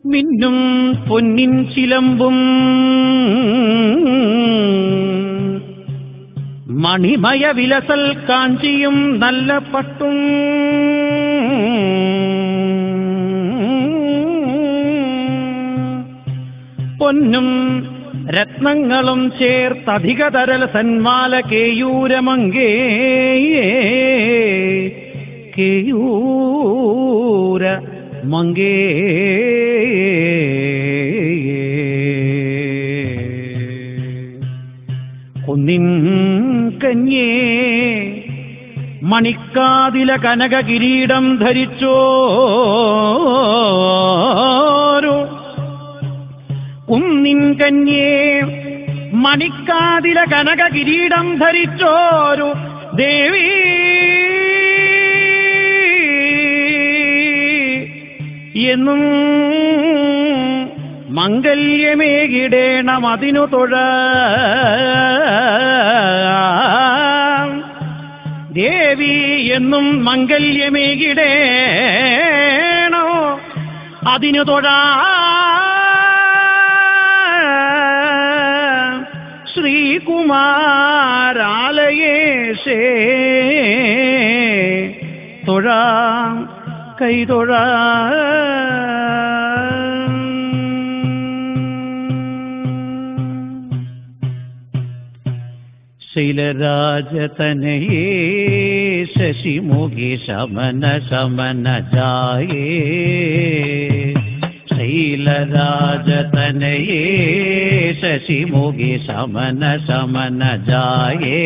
മിന്നും പൊന്നിൻ ചിലമ്പും മണിമയ വിലസൽ കാഞ്ചിയും നല്ല പട്ടും പൊന്നും രത്നങ്ങളും ചേർത്തധികതരൽ സന്മാല കേയൂരമങ്കേ കേയൂര മങ്കേ കുന്നിൻ കന്യേ മണിക്കാതില കനക കിരീടം ധരിച്ചോരു കുന്നിൻ കന്യേ മണിക്കാതില കനക കിരീടം ധരിച്ചോരു ദേവി എന്നും മംഗല്യമേകിടേണം അതിനു തൊഴ ദേവി എന്നും മംഗല്യമേകിടേണോ അതിനു തൊഴ ശ്രീകുമാരാലയേശേ തൊഴ കൈതൊഴ ശൈലരാജതനയേ ശശിമുഖി ശമന ശമന ജായേ ശൈലരാജതനയേ ശശിമുഖി ശമന ശമന ജായേ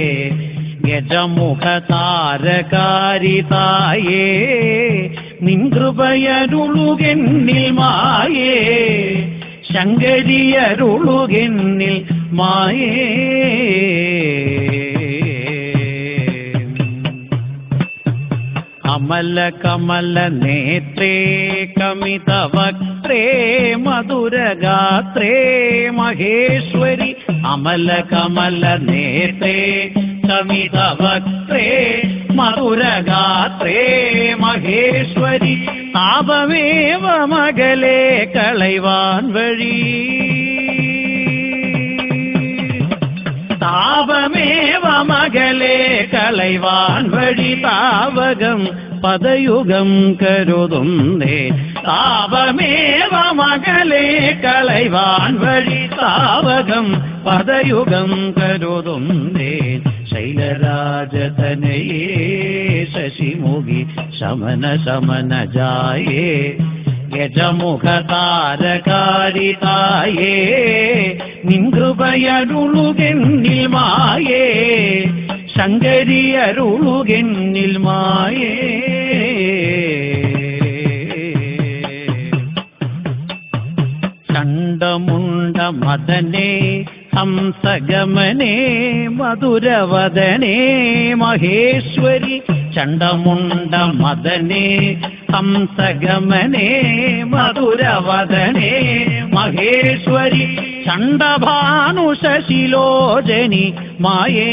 ഗജമുഖ താരകാരിതായേ നിൻകൃപയരുളുകെന്നിൽ മായേ ശങ്കരിയരുളുകെന്നിൽ മായേ അമല കമല നേത്രേ കമിത വക്ത്രേ മധുരഗാത്രേ മഹേശ്വരി അമല കമല നേത്രേ കമിത വക്ത്രേ മധുരഗാത്രേ മഹേശ്വരി താപമേവ മകളെ കളൈവാൻ വഴി താപമേവ മകളെ കളൈവാൻ വഴി താവകം പദയുഗം കരുതുന്നേ താപമേവ മകളെ കളൈവാൻ വഴി താവകം പദയുഗം കരുതുന്നേ ശൈലരാജതനയേ ശശിമുഖി ശമന ശമന ജായേ ഗജമുഖ താരകാരിതായേ നിൻകൃപയരുളുകെന്നിൽ മായേ ശങ്കരിയരുളുകെന്നിൽ മായേ ചണ്ഡമുണ്ട മദനേ ഹംസഗമനേ മധുരവദനേ മഹേശ്വരി ചണ്ഡമുണ്ട മദനേ ഹംസഗമനേ മധുരവദനേ മഹേശ്വരി ചണ്ഡഭാനു ശശിലോചനി മായേ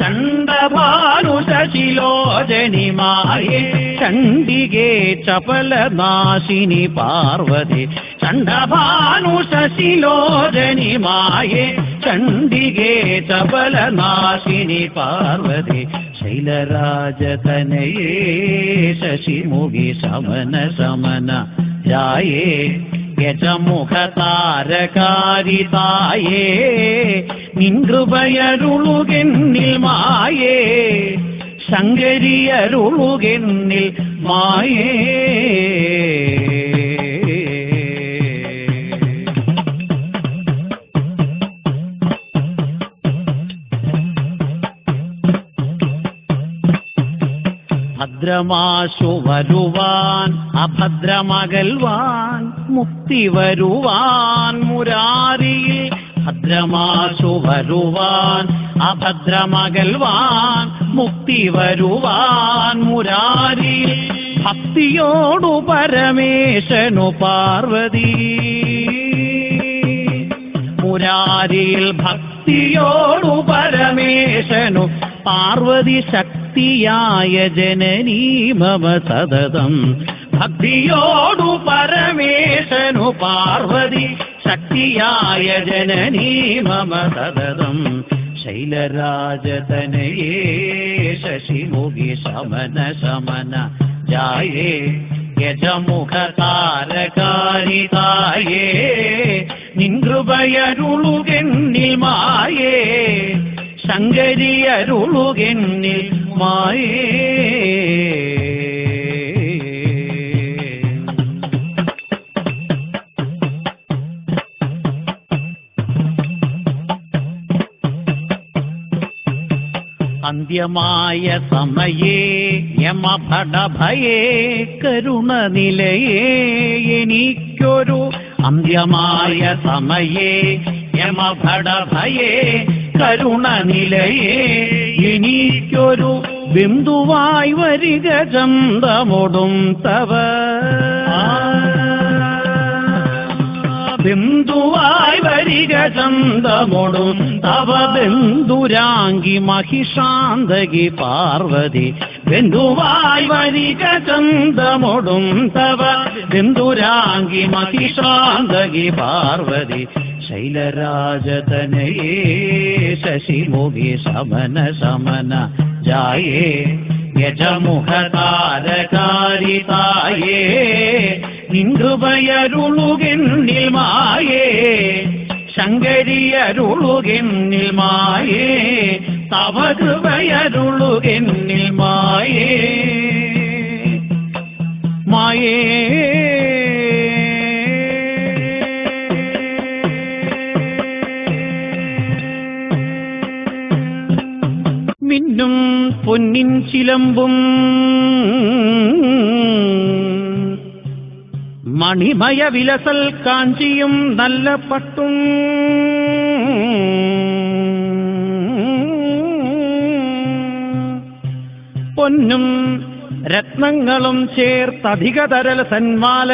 ചണ്ഡഭാനു ശശിലോചനി മായേ ചണ്ഡികേ ചപലനാശിനി പാർവതി ചണ്ഡഭാനു ശശിലോചനി മായേ ചണ്ഡികേ ചപലനാശിനി പാർവതി ശൈലരാജതനയേ ശശിമുഖി ശമന ശമന ജായേ ഗജമുഖ താരകാരിതായേ നിൻകൃപയരുളുകെന്നിൽ മായേ ശങ്കരിയരുളുകെന്നിൽ മായേ ഭദ്രമാശു വരുവാൻ അഭദ്രമകൽവാൻ മുക്തി വരുവാൻ മുരാരിയിൽ ഭദ്രമാശു വരുവാൻ അഭദ്രമകൽവാൻ മുക്തി വരുവാൻ മുരാരിയിൽ ഭക്തിയോടു പരമേശനു പാർവതി മുരാരിയിൽ ഭക്തിയോടു പരമേശനു പാർവതി ശക്തി ശക്തിയായ ജനനീ മമ സതതം ഭക്തിയോടു പരമേശനു പാർവതി ശക്തിയായ ജനനീ മമ സതതം ശൈലരാജതനയേ ശശിമുഖി ശമന ശമന ജായേ യജമുഖ താരകാരിതായേ നിൻകൃപയരുളുകെന്നിൽ മായേ ശങ്കരിയരുളുകെന്നിൽ മായേ അന്ത്യമായ സമയേ യമഭടഭയേ കരുണനിലയേ എനിക്കൊരു അന്ത്യമായ സമയേ യമഭടഭയേ കരുണനിലയേ എനിക്കൊരു ബിന്ദുവായി വരിക ചന്തമൊടും തവ ബിന്ദുവായി വരിക ചന്തമൊടും തവ ബിന്ദുരാംഗി മഹിഷാന്തകി പാർവതി ബിന്ദുവായി വരിക ചന്തമൊടും തവ ബിന്ദുരാംഗി മഹിഷാന്തകി പാർവതി ശൈലരാജതനയേ ശശിമുഖി ശമന ശമന ജായേ യജമുഖ താരകാരിതായേ നിൻകൃപയരുളുകെന്നിൽ മായേ ശങ്കരിയരുളുകെന്നിൽ മായേ തവ കൃപയരുളുകെന്നിൽ മായേ മായേ മിന്നും പൊന്നിൻ ചിലമ്പും മണിമയ വിലസൽ കാഞ്ചിയും നല്ല പട്ടും പൊന്നും രത്നങ്ങളും ചേർത്തധികതരൽ സന്മാല